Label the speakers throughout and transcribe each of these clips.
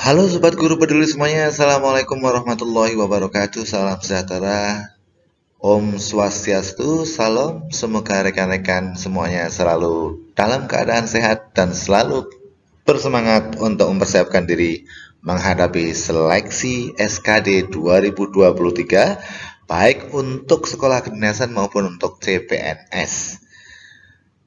Speaker 1: Halo Sobat Guru Peduli semuanya, Assalamualaikum warahmatullahi wabarakatuh. Salam sejahtera, Om Swastiastu, Salam. Semoga rekan-rekan semuanya selalu dalam keadaan sehat dan selalu bersemangat untuk mempersiapkan diri menghadapi seleksi SKD 2023, baik untuk sekolah kedinasan maupun untuk CPNS.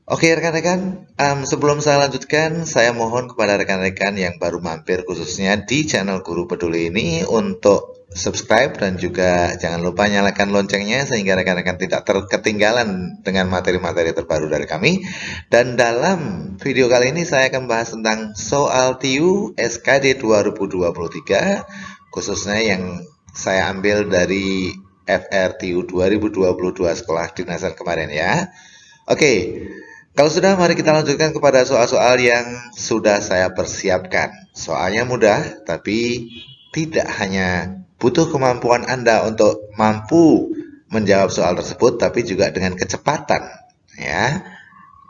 Speaker 1: Oke rekan-rekan, sebelum saya lanjutkan, saya mohon kepada rekan-rekan yang baru mampir khususnya di channel Guru Peduli ini untuk subscribe dan juga jangan lupa nyalakan loncengnya sehingga rekan-rekan tidak ketinggalan dengan materi-materi terbaru dari kami. Dan dalam video kali ini saya akan bahas tentang soal TIU SKD 2023, khususnya yang saya ambil dari FRTU 2022 Sekolah Kedinasan kemarin ya. Oke, kalau sudah, mari kita lanjutkan kepada soal-soal yang sudah saya persiapkan. Soalnya mudah, tapi tidak hanya butuh kemampuan Anda untuk mampu menjawab soal tersebut, tapi juga dengan kecepatan, ya,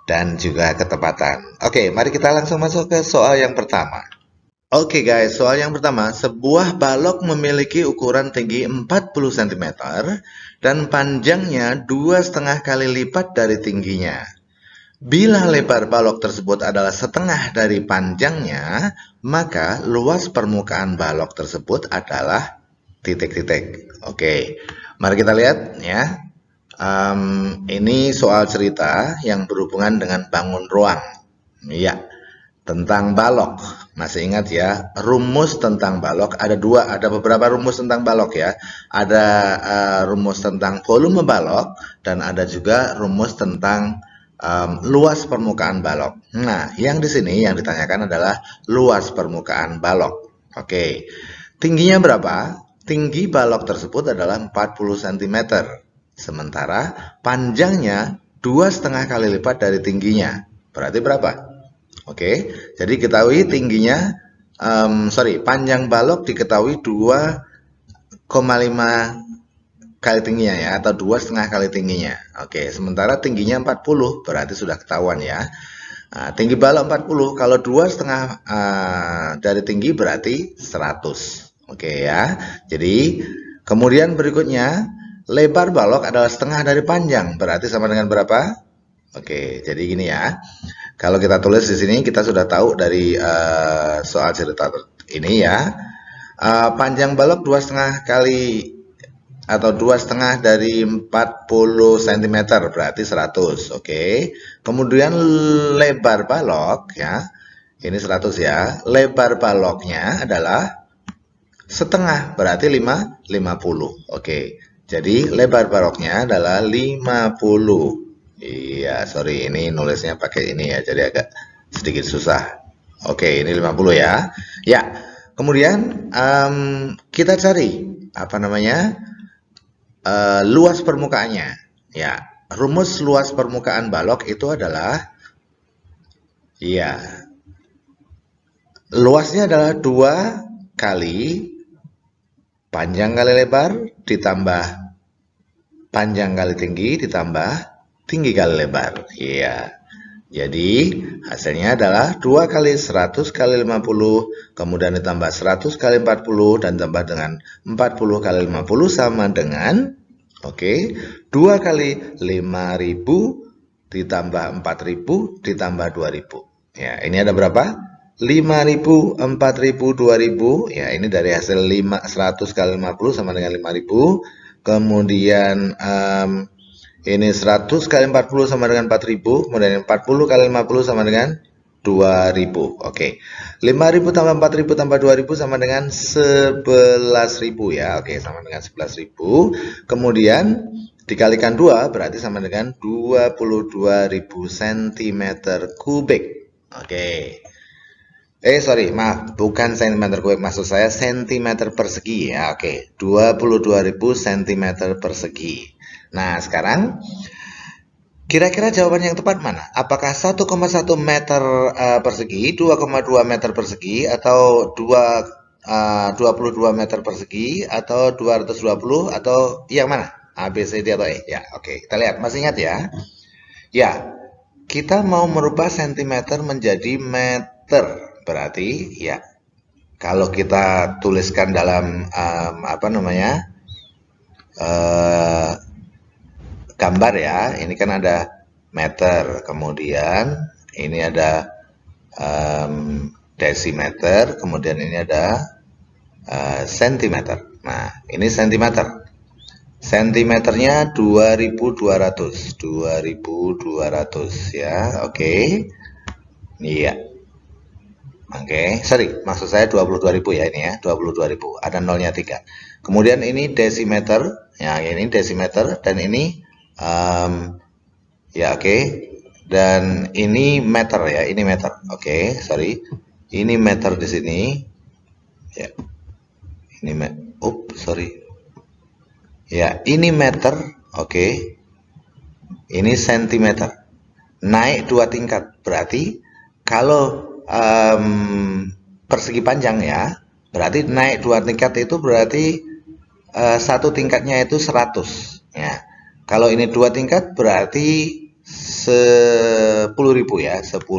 Speaker 1: dan juga ketepatan. Oke, mari kita langsung masuk ke soal yang pertama. Oke guys, soal yang pertama, sebuah balok memiliki ukuran tinggi 40 cm dan panjangnya 2,5 kali lipat dari tingginya. Bila lebar balok tersebut adalah setengah dari panjangnya, maka luas permukaan balok tersebut adalah titik-titik. Oke, mari kita lihat ya. Ini soal cerita yang berhubungan dengan bangun ruang. Ya, tentang balok. Masih ingat ya, rumus tentang balok ada dua, ada beberapa rumus tentang balok ya. Ada rumus tentang volume balok dan ada juga rumus tentang luas permukaan balok. Nah, yang di sini yang ditanyakan adalah luas permukaan balok. Oke, tingginya berapa? Tinggi balok tersebut adalah 40 cm. Sementara panjangnya 2,5 kali lipat dari tingginya. Berarti berapa? Oke, jadi ketahui tingginya, panjang balok diketahui 2,5 kali tingginya ya, atau 2,5 kali tingginya. Oke, sementara tingginya 40, berarti sudah ketahuan ya. Nah, tinggi balok 40, kalau 2,5 dari tinggi berarti 100. Oke ya, jadi kemudian berikutnya, lebar balok adalah setengah dari panjang, berarti sama dengan berapa? Oke, jadi gini ya. Kalau kita tulis di sini, kita sudah tahu dari soal cerita ini ya. Panjang balok 2,5 kali atau 2,5 dari 40 cm berarti 100. Oke. Kemudian lebar balok ya. Ini 100 ya. Lebar baloknya adalah setengah berarti 50. Oke. Jadi lebar baloknya adalah 50. Iya, sorry ini nulisnya pakai ini ya. Jadi agak sedikit susah. Oke, ini 50 ya. Ya. Kemudian kita cari apa namanya? Luas permukaannya. Ya, rumus luas permukaan balok itu adalah ya, luasnya adalah 2 kali panjang kali lebar ditambah panjang kali tinggi ditambah tinggi kali lebar. Iya. Jadi hasilnya adalah 2 kali 100 kali 50 kemudian ditambah 100 kali 40 dan tambah dengan 40 kali 50 sama dengan oke, 2 kali 5.000 ditambah 4.000 ditambah 2.000. Ya, ini ada berapa? 5.000, 4.000, 2.000. Ya, ini dari hasil 100 kali 50 sama dengan 5.000. Kemudian ini 100 kali 40 sama dengan 4.000. Kemudian 40 kali 50 sama dengan 2.000. Oke. 5.000 tambah 4.000 tambah 2.000 sama dengan 11.000 ya. Oke, sama dengan 11.000. Kemudian dikalikan 2 berarti sama dengan 22.000 cm kubik. Oke. Sorry, maaf, bukan cm kubik, maksud saya cm persegi ya. Oke, 22.000 cm persegi. Nah, sekarang kira-kira jawaban yang tepat mana? Apakah 1,1 meter persegi, 2,2 meter persegi, atau 22 meter persegi, atau 220, atau yang mana? A, B, C, D, atau E? Ya, oke. Kita lihat. Masih ingat ya? Ya, kita mau merubah sentimeter menjadi meter. Berarti, ya, kalau kita tuliskan dalam apa namanya gambar ya, ini kan ada meter, kemudian ini ada desimeter, kemudian ini ada sentimeter. Nah, ini sentimeter. Sentimeternya 2200 ya, oke. Iya. Oke, sorry, maksud saya 22.000 ya ini ya, 22.000. Ada nolnya 3. Kemudian ini desimeter, ya ini desimeter dan ini ya oke. Dan ini meter ya, ini meter. Oke, sorry. Ini meter di sini. Ya. Ini sorry. Ya, ini meter, oke. Ini sentimeter. Naik 2 tingkat. Berarti kalau persegi panjang ya, berarti naik 2 tingkat itu berarti satu tingkatnya itu 100 ya. Kalau ini 2 tingkat berarti 10.000 ya, 10.000.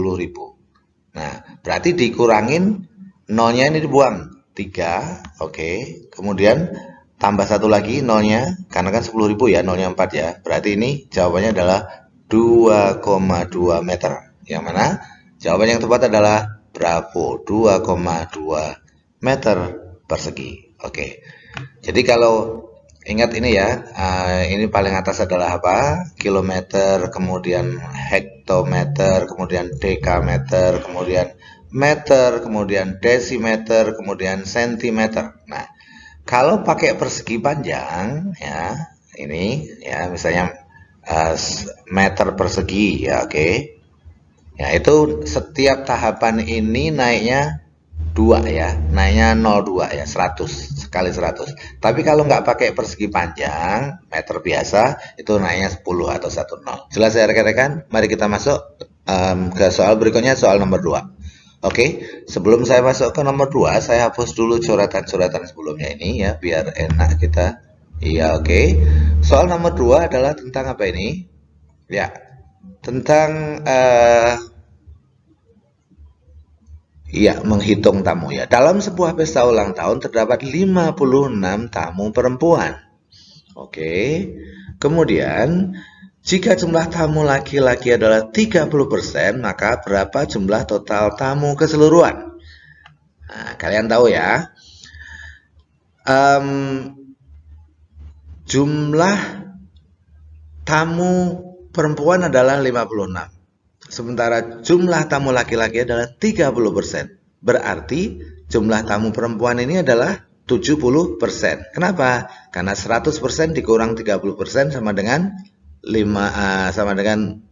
Speaker 1: Nah, berarti dikurangin nolnya ini dibuang 3, oke. Kemudian tambah satu lagi nolnya, karena kan 10.000 ya, nolnya 4 ya. Berarti ini jawabannya adalah 2,2 meter. Yang mana? Jawaban yang tepat adalah bravo, 2,2 meter persegi. Oke. Jadi kalau ingat ini ya, ini paling atas adalah apa? Kilometer, kemudian hektometer, kemudian dekameter, kemudian meter, kemudian desimeter, kemudian sentimeter. Nah, kalau pakai persegi panjang ya, ini ya misalnya meter persegi ya, oke. Ya, itu setiap tahapan ini naiknya 2 ya, naiknya 0,2 ya, 100 sekali 100. Tapi kalau nggak pakai persegi panjang, meter biasa, itu naiknya 10 atau 10. Jelas ya rekan-rekan? Mari kita masuk ke soal berikutnya, soal nomor 2. Oke, sebelum saya masuk ke nomor 2, saya hapus dulu coretan-coretan sebelumnya ini ya, biar enak kita. Iya, oke. Soal nomor 2 adalah tentang apa ini? Ya, tentang menghitung tamu ya. Dalam sebuah pesta ulang tahun terdapat 56 tamu perempuan. Oke. Kemudian, jika jumlah tamu laki-laki adalah 30%, maka berapa jumlah total tamu keseluruhan? Nah, kalian tahu ya. Jumlah tamu perempuan adalah 56. Sementara jumlah tamu laki-laki adalah 30%. Berarti jumlah tamu perempuan ini adalah 70%. Kenapa? Karena 100% dikurang 30% sama dengan 70%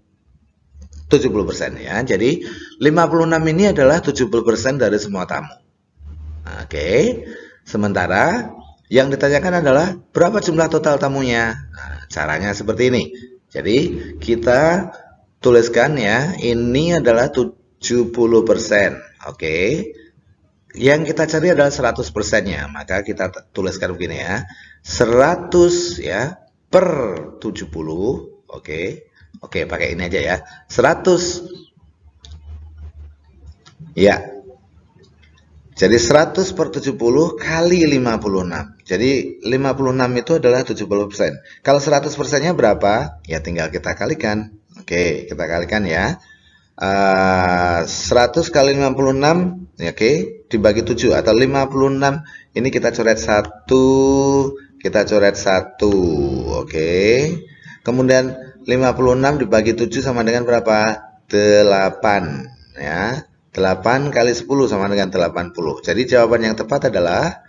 Speaker 1: ya. Jadi 56 ini adalah 70% dari semua tamu. Oke. Sementara yang ditanyakan adalah berapa jumlah total tamunya? Nah, caranya seperti ini. Jadi kita tuliskan ya, ini adalah 70%. Oke. Yang kita cari adalah 100%-nya. Maka kita tuliskan begini ya. 100 ya per 70. Oke. Oke, pakai ini aja ya. 100. Ya. Jadi 100 per 70 kali 56. Jadi 56 itu adalah 70%. Kalau 100%-nya berapa? Ya tinggal kita kalikan. Oke, kita kalikan ya. 100 kali 56, oke, dibagi 7 atau 56. Ini kita coret 1, kita coret 1, oke. Kemudian 56 dibagi 7 sama dengan berapa? 8, ya. 8 kali 10 sama dengan 80. Jadi jawaban yang tepat adalah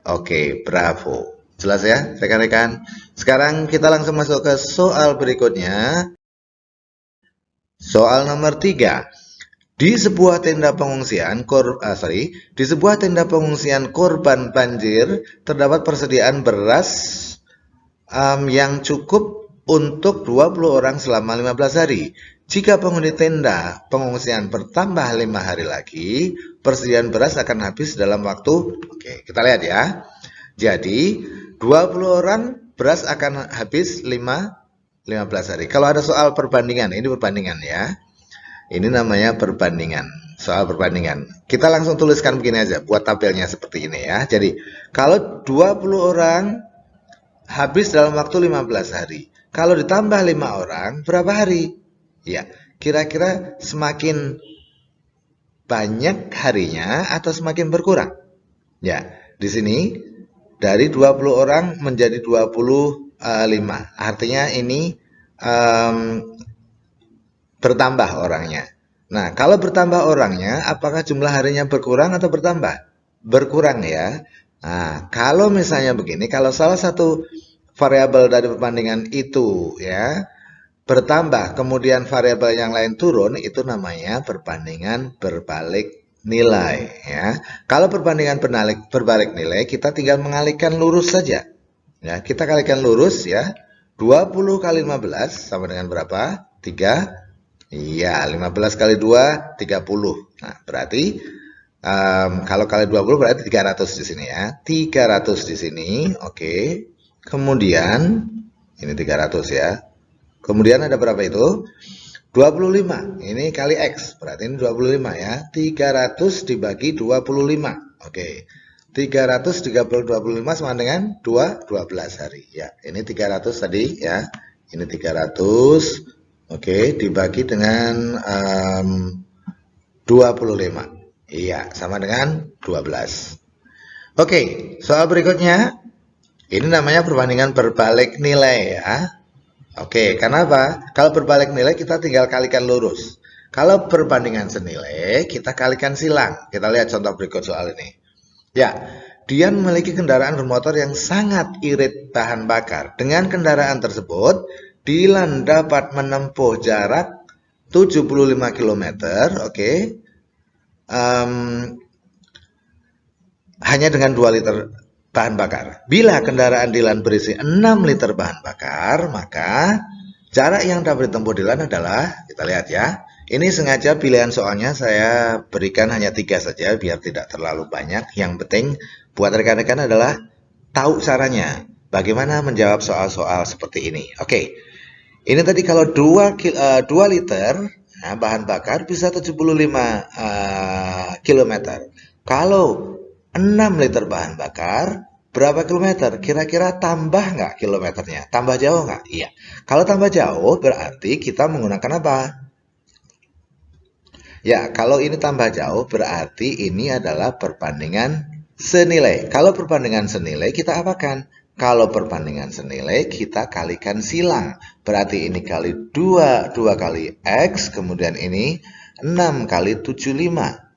Speaker 1: oke, bravo. Jelas ya, rekan-rekan? Sekarang kita langsung masuk ke soal berikutnya. Soal nomor 3. Di sebuah tenda pengungsian korban banjir terdapat persediaan beras yang cukup untuk 20 orang selama 15 hari. Jika penghuni tenda pengungsian bertambah 5 hari lagi, persediaan beras akan habis dalam waktu. Oke, kita lihat ya. Jadi 20 orang beras akan habis 15 hari. Kalau ada soal perbandingan, ini perbandingan ya. Ini namanya perbandingan. soal perbandingan. Kita langsung tuliskan begini aja, buat tabelnya seperti ini ya. Jadi, kalau 20 orang habis dalam waktu 15 hari. Kalau ditambah 5 orang, berapa hari? Ya, kira-kira semakin banyak harinya atau semakin berkurang? Ya, di sini dari 20 orang menjadi 25. Artinya ini bertambah orangnya. Nah, kalau bertambah orangnya, apakah jumlah harinya berkurang atau bertambah? Berkurang ya. Nah, kalau misalnya begini, kalau salah satu variabel dari perbandingan itu ya bertambah, kemudian variabel yang lain turun, itu namanya perbandingan berbalik nilai ya. Kalau perbandingan berbalik nilai, kita tinggal mengalihkan lurus saja. Ya, kita kalikan lurus ya. 20 kali 15 sama dengan berapa? 3. Iya, 15 kali 2, 30. Nah, berarti kalau kali 20 berarti 300 di sini ya. 300 di sini, oke. Kemudian, ini 300 ya. Kemudian ada berapa itu? 25. Ini kali X, berarti ini 25 ya. 300 dibagi 25. Oke. 300 dikali 25 sama dengan 12 hari. Ya, ini 300 tadi ya. Ini 300. Oke, dibagi dengan 25. Iya, sama dengan 12. Oke, soal berikutnya. Ini namanya perbandingan berbalik nilai ya. Oke, kenapa? Kalau berbalik nilai kita tinggal kalikan lurus. Kalau perbandingan senilai, kita kalikan silang. Kita lihat contoh berikut soal ini. Ya, Dian memiliki kendaraan bermotor yang sangat irit bahan bakar. Dengan kendaraan tersebut, Dilan dapat menempuh jarak 75 km, oke. Hanya dengan 2 liter bahan bakar. Bila kendaraan Dilan berisi 6 liter bahan bakar, maka jarak yang dapat ditempuh Dilan adalah, kita lihat ya. Ini sengaja pilihan soalnya saya berikan hanya 3 saja biar tidak terlalu banyak. Yang penting buat rekan-rekan adalah tahu caranya. Bagaimana menjawab soal-soal seperti ini. Oke. Ini tadi kalau 2 liter nah, bahan bakar bisa 75 km. Kalau 6 liter bahan bakar, berapa kilometer? Kira-kira tambah nggak kilometernya? Tambah jauh nggak? Iya. Kalau tambah jauh berarti kita menggunakan apa? Ya, kalau ini tambah jauh berarti ini adalah perbandingan senilai. Kalau perbandingan senilai kita apakan? Kalau perbandingan senilai kita kalikan silang. Berarti ini kali 2 kali X, kemudian ini 6 kali 75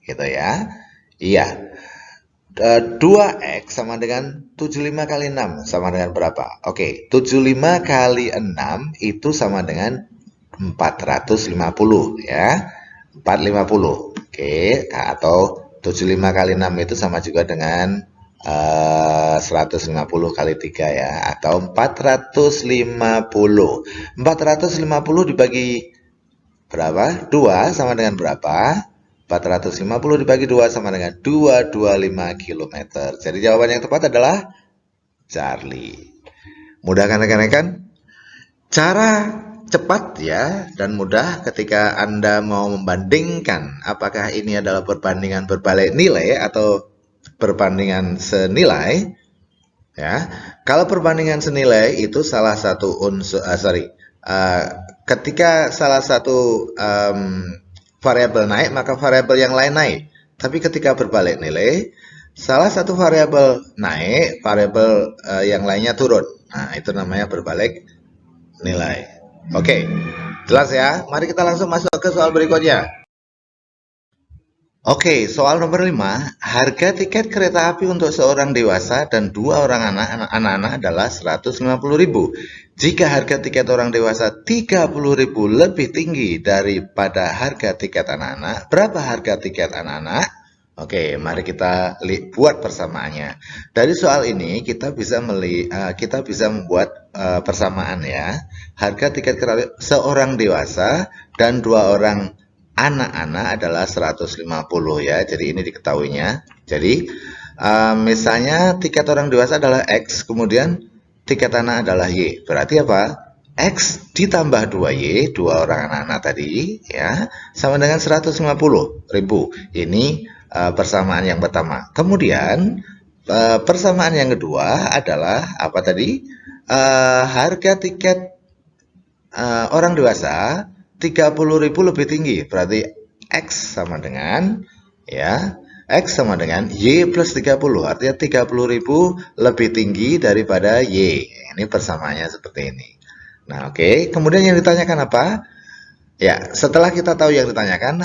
Speaker 1: gitu ya. Iya. 2X sama dengan 75 kali 6 sama dengan berapa? Oke, 75 kali 6 itu sama dengan 450 ya. 450. Oke, atau 75 kali 6 itu sama juga dengan 150 kali 3 ya, atau 450. 450 dibagi berapa? 2 sama dengan berapa? 450 dibagi 2 sama dengan 225 km. Jadi jawaban yang tepat adalah Charlie. Mudah kan rekan-rekan? Cara cepat ya dan mudah ketika Anda mau membandingkan apakah ini adalah perbandingan berbalik nilai atau perbandingan senilai ya. Kalau perbandingan senilai itu salah satu unsur ketika salah satu variabel naik maka variabel yang lain naik. Tapi ketika berbalik nilai salah satu variabel naik, variabel yang lainnya turun. Nah, itu namanya berbalik nilai. Oke, jelas ya? Mari kita langsung masuk ke soal berikutnya. Oke, soal nomor 5. Harga tiket kereta api untuk seorang dewasa dan 2 orang anak-anak adalah 150.000. Jika harga tiket orang dewasa 30.000 lebih tinggi daripada harga tiket anak-anak, berapa harga tiket anak-anak? Oke, mari kita buat persamaannya. Dari soal ini kita bisa membuat persamaan ya. Harga tiket kereta seorang dewasa dan 2 orang anak-anak adalah 150 ya. Jadi ini diketahuinya. Jadi misalnya tiket orang dewasa adalah X, kemudian tiket anak adalah Y. Berarti apa? X ditambah 2Y, dua orang anak-anak tadi, ya, sama dengan 150.000. Ini persamaan yang pertama. Kemudian persamaan yang kedua adalah apa tadi? Harga tiket orang dewasa 30.000 lebih tinggi. Berarti X sama dengan, ya, X sama dengan Y plus 30. Artinya 30.000 lebih tinggi daripada Y. Ini persamaannya seperti ini. Nah, oke. Kemudian yang ditanyakan apa? Ya, setelah kita tahu yang ditanyakan,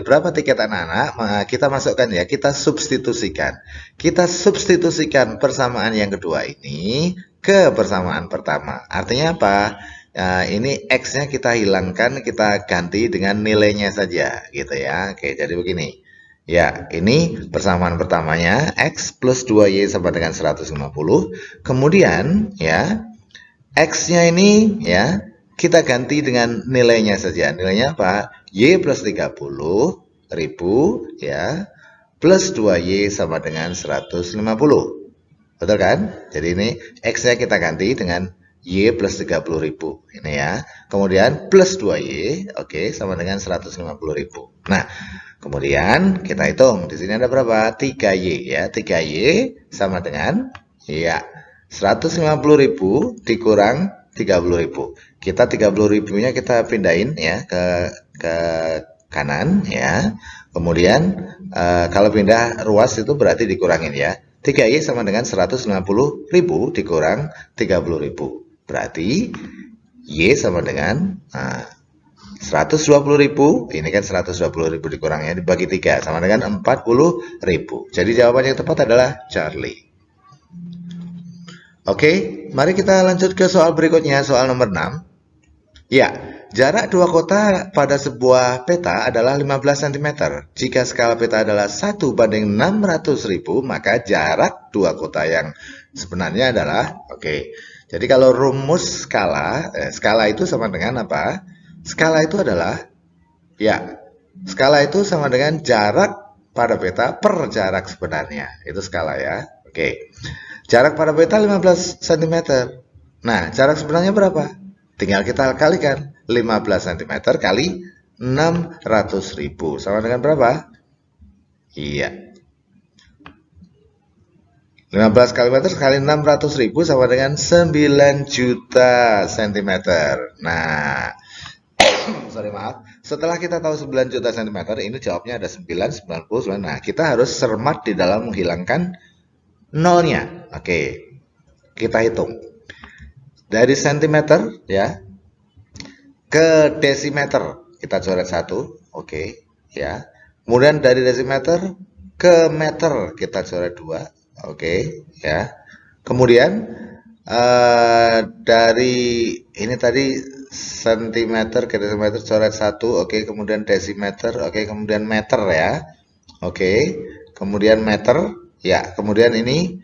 Speaker 1: berapa tiket anak-anak, kita masukkan ya, kita substitusikan. Kita substitusikan persamaan yang kedua ini ke persamaan pertama. Artinya apa? Ini X-nya kita hilangkan, kita ganti dengan nilainya saja, gitu ya. Oke, jadi begini. Ya, ini persamaan pertamanya, X plus 2Y sama dengan 150. Kemudian, ya, X-nya ini ya kita ganti dengan nilainya saja. Nilainya apa? Y plus 30.000 ya plus 2Y sama dengan 150. Betul kan? Jadi ini X-nya kita ganti dengan Y plus 30.000. Ini ya. Kemudian plus 2Y, oke, sama dengan 150.000. Nah, kemudian kita hitung. Di sini ada berapa? 3Y ya. 3Y sama dengan ya 150.000 dikurang 30.000. Kita 30.000-nya kita pindahin ya ke kanan ya. Kemudian kalau pindah ruas itu berarti dikurangin ya. 3Y sama dengan 150.000 dikurang 30.000. Berarti Y sama dengan 120.000. Ini kan 120.000 dikurangnya dibagi 3 sama dengan 40.000. Jadi jawaban yang tepat adalah Charlie. Oke, mari kita lanjut ke soal berikutnya, soal nomor 6. Ya, jarak dua kota pada sebuah peta adalah 15 cm. Jika skala peta adalah 1:600.000, maka jarak dua kota yang sebenarnya adalah, oke. Jadi kalau rumus skala itu sama dengan apa? Skala itu adalah, ya, skala itu sama dengan jarak pada peta per jarak sebenarnya. Itu skala ya, oke. Jarak pada peta 15 cm. Nah, jarak sebenarnya berapa? Tinggal kita kalikan. 15 cm kali 600.000. Sama dengan berapa? Iya. 15 kali meter kali 600.000 sama dengan 9 juta cm. Nah, sorry maaf. Setelah kita tahu 9 juta cm, ini jawabnya ada 9, 99. Nah, kita harus cermat di dalam menghilangkan nolnya. Oke, kita hitung dari sentimeter ya ke desimeter, kita coret 1. Oke ya. Kemudian dari desimeter ke meter kita coret 2. Oke ya. Kemudian dari ini tadi sentimeter ke desimeter coret 1. Oke, kemudian desimeter. Oke, kemudian meter ya. Oke, kemudian meter ya. Kemudian ini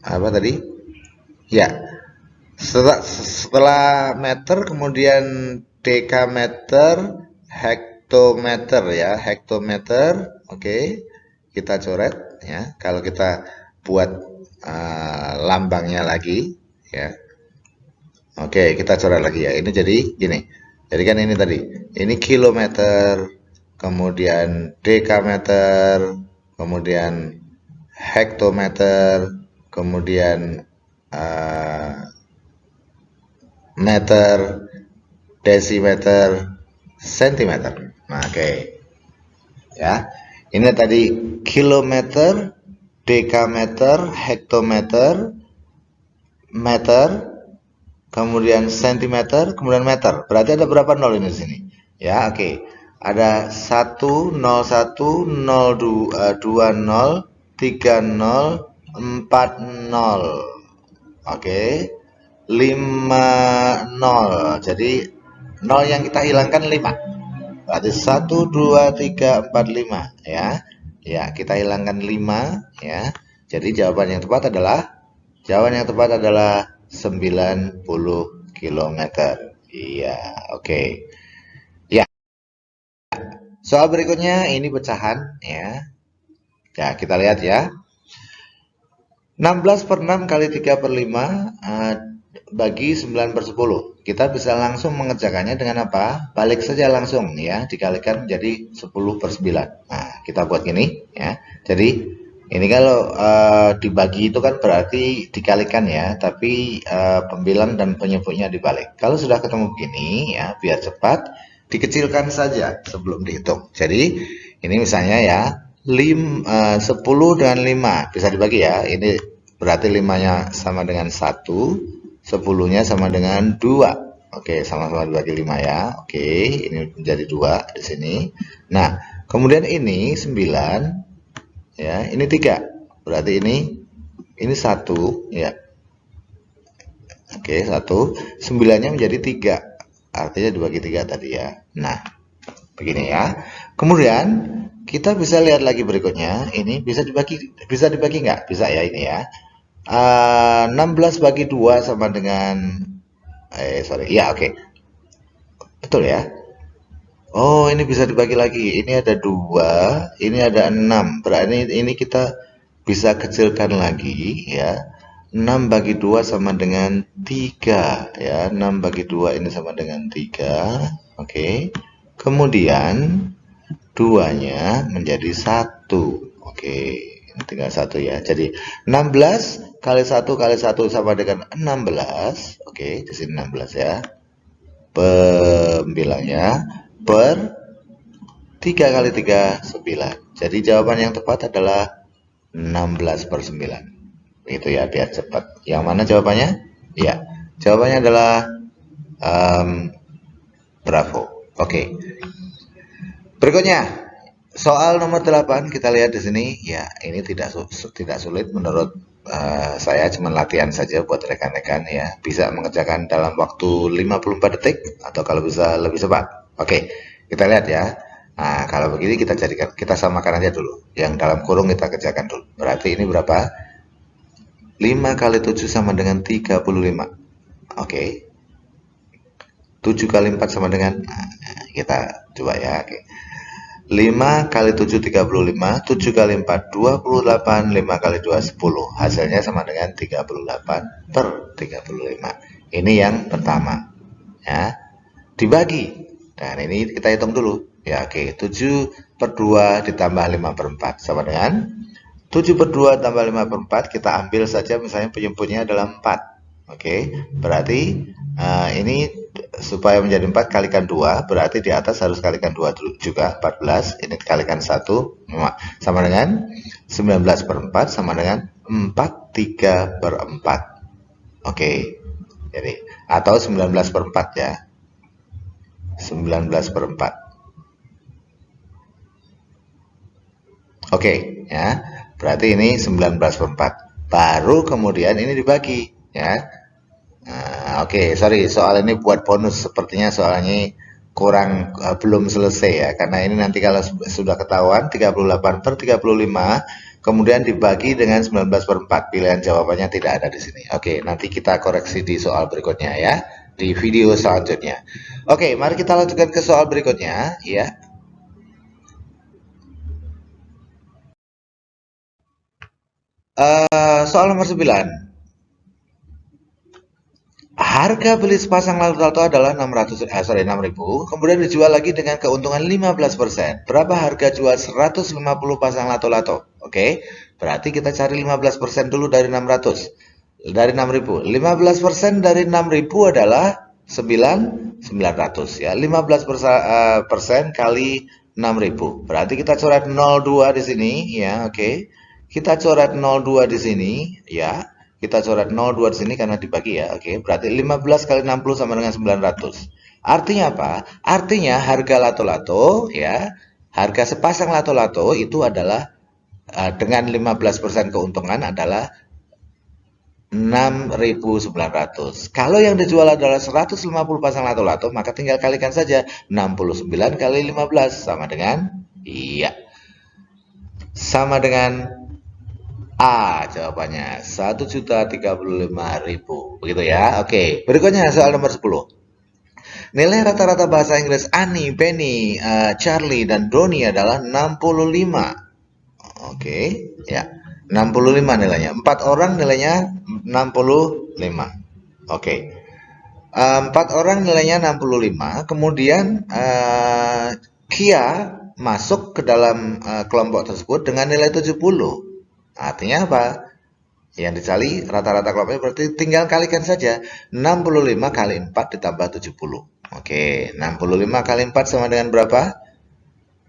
Speaker 1: apa tadi? Ya, setelah meter kemudian dekameter, hektometer ya, hektometer. Oke, kita coret ya. Kalau kita buat lambangnya lagi ya. Oke, kita coret lagi ya. Ini jadi gini. Jadi kan ini tadi, ini kilometer, kemudian dekameter, kemudian hektometer, kemudian meter, desimeter, sentimeter. Nah, oke. Ya. Ini tadi kilometer, dekameter, hektometer, meter, kemudian sentimeter, kemudian meter. Berarti ada berapa nol ini di sini? Ya, oke. Ada 1, 01, 02, 20, 30, 40. Oke. 50. Jadi 0 yang kita hilangkan 5. Berarti 1, 2, 3, 4, 5 ya. Ya, kita hilangkan 5 ya. Jadi jawaban yang tepat adalah 90 km. Iya, oke. Ya. Soal berikutnya ini pecahan ya. Ya, kita lihat ya. 16 per 6 kali 3 per 5 bagi 9 per 10. Kita bisa langsung mengerjakannya dengan apa? Balik saja langsung ya, dikalikan menjadi 10 per 9. Nah, kita buat gini ya. Jadi ini kalau dibagi itu kan berarti dikalikan ya, tapi pembilang dan penyebutnya dibalik. Kalau sudah ketemu begini ya, biar cepat dikecilkan saja sebelum dihitung. Jadi ini misalnya ya 10 dengan 5 bisa dibagi ya. Ini berarti 5-nya sama dengan 1, 10-nya sama dengan 2. Oke, sama-sama dibagi 5 ya. Oke, ini menjadi 2 di sini. Nah, kemudian ini 9 ya, ini 3. Berarti ini 1 ya. Oke, 1. 9-nya menjadi 3. Artinya dibagi 3 tadi ya. Nah, begini ya. Kemudian kita bisa lihat lagi berikutnya. Ini bisa dibagi nggak? Bisa ya ini ya. 16 bagi 2 sama dengan ya oke. Betul ya. Oh, ini bisa dibagi lagi. Ini ada 2, ini ada 6. Berarti ini kita bisa kecilkan lagi ya. 6 bagi 2 sama dengan 3 ya. 6 bagi 2 ini sama dengan 3. Oke. Kemudian 2-nya menjadi 1. Oke. Ini tinggal 1 ya. Jadi 16 kali 1 kali 1 sama dengan 16. Oke, di sini 16 ya. Pembilangnya per 3 kali 3 9. Jadi jawaban yang tepat adalah 16 per 9. Itu ya, biar cepat. Yang mana jawabannya? Ya, jawabannya adalah bravo. Oke. Berikutnya soal nomor 8 kita lihat di sini ya, ini tidak sulit menurut saya, cuma latihan saja buat rekan-rekan ya, bisa mengerjakan dalam waktu 54 detik atau kalau bisa lebih cepat. Oke, kita lihat ya. Nah, kalau begini kita samakan aja dulu. Yang dalam kurung kita kerjakan dulu. Berarti ini berapa? 5 kali 7 sama dengan 35. Oke. 7 kali 4 sama dengan kita coba ya. Oke. 5 kali 7 35, 7 kali 4 28, 5 kali 2 10. Hasilnya sama dengan 38 per 35. Ini yang pertama. Ya. Dibagi. Dan ini kita hitung dulu. Ya, oke. 7 per 2 ditambah 5 per 4 sama dengan 7 per 2 tambah 5 per 4. Kita ambil saja misalnya penyebutnya adalah 4. Oke. Berarti ini supaya menjadi 4 kalikan 2, berarti di atas harus kalikan 2 juga, 14. Ini kalikan 1 sama dengan 19 per 4 sama dengan 43 per 4. Oke. Jadi atau 19 per 4 ya. 19 per 4. Oke, ya. Berarti ini 19 per 4. Baru kemudian ini dibagi, ya. Nah, oke, sorry, soal ini buat bonus, sepertinya soalnya kurang belum selesai ya, karena ini nanti kalau sudah ketahuan 38 per 35 kemudian dibagi dengan 19 per 4, pilihan jawabannya tidak ada di sini. Oke, nanti kita koreksi di soal berikutnya ya, di video selanjutnya. Oke, mari kita lanjutkan ke soal berikutnya ya. Soal nomor 9. Harga beli sepasang lato-lato adalah 6.000, kemudian dijual lagi dengan keuntungan 15%. Berapa harga jual 150 pasang lato-lato? Oke, berarti kita cari 15% dulu dari 600. Dari 6.000. 15% dari 6.000 adalah 9.900 ya. 15% kali 6.000. Berarti kita coret 02 di sini ya, oke. Kita coret 02 di sini ya. Kita coret 02 di sini karena dibagi ya. Oke, berarti 15 kali 60 sama dengan 900. Artinya apa? Artinya harga lato-lato ya, harga sepasang lato-lato itu adalah dengan 15% keuntungan adalah 6.900. Kalau yang dijual adalah 150 pasang lato-lato, maka tinggal kalikan saja 69 kali 15 sama dengan sama dengan A, jawabannya 1.035.000. Begitu ya. Oke, berikutnya soal nomor 10. Nilai rata-rata bahasa Inggris Annie, Penny, Charlie, dan Donnie adalah 65. Oke, ya. 65 nilainya. 4 orang nilainya 65. Oke. 4 orang nilainya 65. Kemudian Kia masuk ke dalam kelompok tersebut dengan nilai 70. Artinya apa? Yang dicari rata-rata kelompoknya berarti tinggal kalikan saja. 65 kali 4 ditambah 70. Oke, 65 kali 4 sama dengan berapa?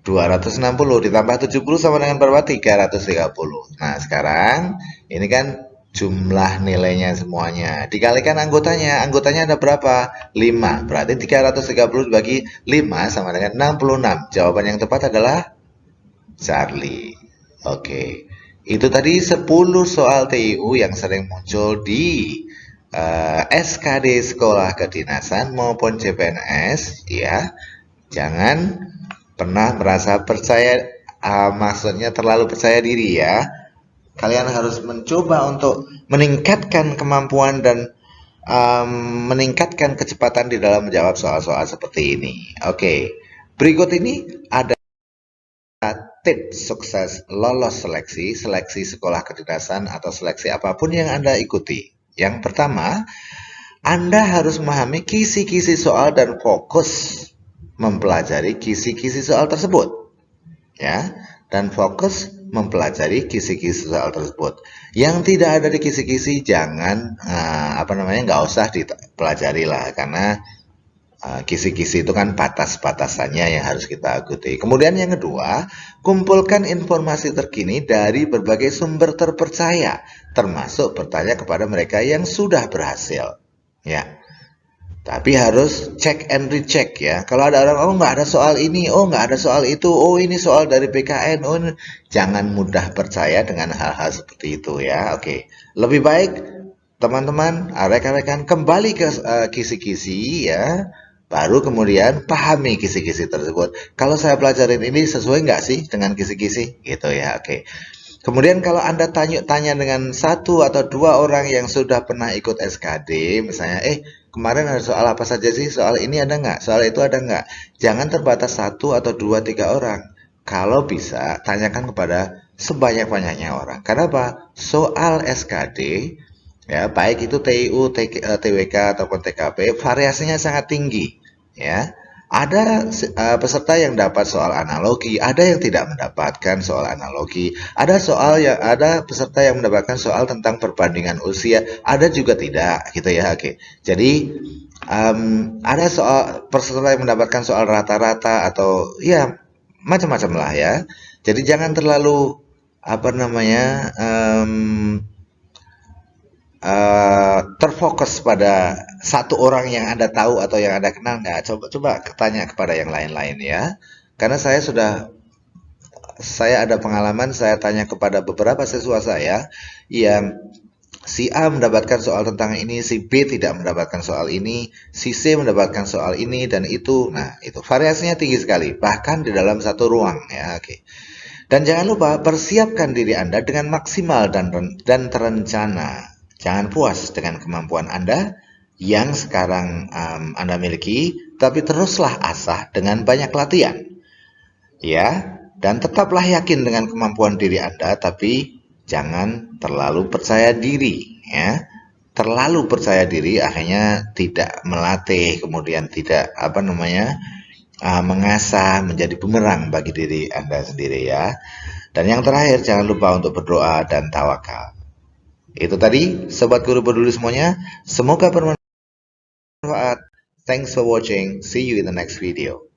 Speaker 1: 260 ditambah 70 sama dengan berapa? 330. Nah, sekarang ini kan jumlah nilainya semuanya. Dikalikan anggotanya. Anggotanya ada berapa? 5. Berarti 330 dibagi 5 sama dengan 66. Jawaban yang tepat adalah Charlie. Oke. Itu tadi 10 soal TIU yang sering muncul di SKD Sekolah Kedinasan maupun CPNS, ya. Jangan pernah merasa percaya, maksudnya terlalu percaya diri ya. Kalian harus mencoba untuk meningkatkan kemampuan dan meningkatkan kecepatan di dalam menjawab soal-soal seperti ini. Oke, berikut ini ada tips sukses lolos seleksi sekolah kedinasan atau seleksi apapun yang Anda ikuti. Yang pertama, Anda harus memahami kisi-kisi soal dan fokus mempelajari kisi-kisi soal tersebut, ya, dan fokus mempelajari kisi-kisi soal tersebut. Yang tidak ada di kisi-kisi jangan nggak usah dipelajari lah, karena kisi-kisi itu kan batas-batasannya yang harus kita ikuti. Kemudian yang kedua, kumpulkan informasi terkini dari berbagai sumber terpercaya, termasuk bertanya kepada mereka yang sudah berhasil, ya. Tapi harus check and recheck ya. Kalau ada orang, oh nggak ada soal ini, oh nggak ada soal itu, oh ini soal dari PKN, oh ini. Jangan mudah percaya dengan hal-hal seperti itu ya. Oke, lebih baik teman-teman, rekan-rekan kembali ke kisi-kisi ya. Baru kemudian pahami kisi-kisi tersebut. Kalau saya pelajarin ini sesuai nggak sih dengan kisi-kisi? Gitu ya, oke. Kemudian kalau Anda tanya dengan satu atau dua orang yang sudah pernah ikut SKD, misalnya, kemarin ada soal apa saja sih? Soal ini ada nggak? Soal itu ada nggak? Jangan terbatas satu atau dua, tiga orang. Kalau bisa, tanyakan kepada sebanyak-banyaknya orang. Karena apa? Soal SKD, ya baik itu TIU, TWK ataupun TKP, variasinya sangat tinggi, ya. Ada peserta yang dapat soal analogi, ada yang tidak mendapatkan soal analogi, ada peserta yang mendapatkan soal tentang perbandingan usia, ada juga tidak, gitu ya. Oke. Jadi ada soal peserta yang mendapatkan soal rata-rata atau ya macam-macam lah ya. Jadi jangan terlalu terfokus pada satu orang yang Anda tahu atau yang Anda kenal. Nggak, coba tanya kepada yang lain-lain ya. Karena saya ada pengalaman, saya tanya kepada beberapa siswa saya yang si A mendapatkan soal tentang ini, si B tidak mendapatkan soal ini, si C mendapatkan soal ini dan itu. Nah, itu variasinya tinggi sekali, bahkan di dalam satu ruang ya. Oke. Dan jangan lupa persiapkan diri Anda dengan maksimal dan terencana. Jangan puas dengan kemampuan Anda yang sekarang Anda miliki, tapi teruslah asah dengan banyak latihan. Ya, dan tetaplah yakin dengan kemampuan diri Anda, tapi jangan terlalu percaya diri, ya. Terlalu percaya diri akhirnya tidak melatih, kemudian tidak mengasah menjadi bumerang bagi diri Anda sendiri ya. Dan yang terakhir, jangan lupa untuk berdoa dan tawakal. Itu tadi Sobat Guru Peduli semuanya, semoga bermanfaat. Thanks for watching, see you in the next video.